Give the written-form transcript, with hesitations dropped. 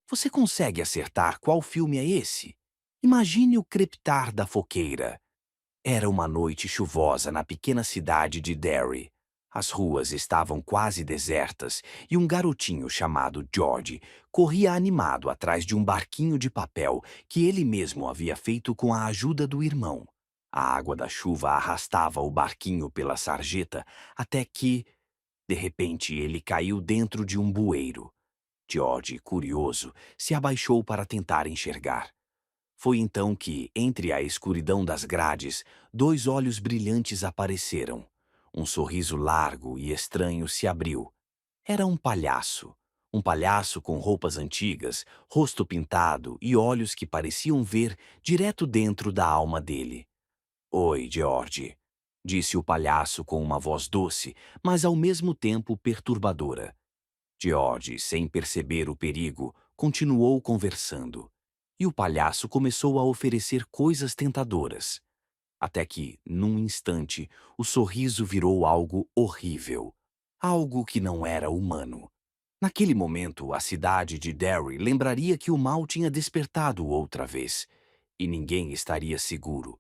Você consegue acertar qual filme é esse? Imagine o crepitar da fogueira. Era uma noite chuvosa na pequena cidade de Derry. As ruas estavam quase desertas e um garotinho chamado George corria animado atrás de um barquinho de papel que ele mesmo havia feito com a ajuda do irmão. A água da chuva arrastava o barquinho pela sarjeta até que, de repente, ele caiu dentro de um bueiro. George, curioso, se abaixou para tentar enxergar. Foi então que, entre a escuridão das grades, dois olhos brilhantes apareceram. Um sorriso largo e estranho se abriu. Era um palhaço. Um palhaço com roupas antigas, rosto pintado e olhos que pareciam ver direto dentro da alma dele. Oi, George, disse o palhaço com uma voz doce, mas ao mesmo tempo perturbadora. George, sem perceber o perigo, continuou conversando. E o palhaço começou a oferecer coisas tentadoras. Até que, num instante, o sorriso virou algo horrível. Algo que não era humano. Naquele momento, a cidade de Derry lembraria que o mal tinha despertado outra vez. E ninguém estaria seguro.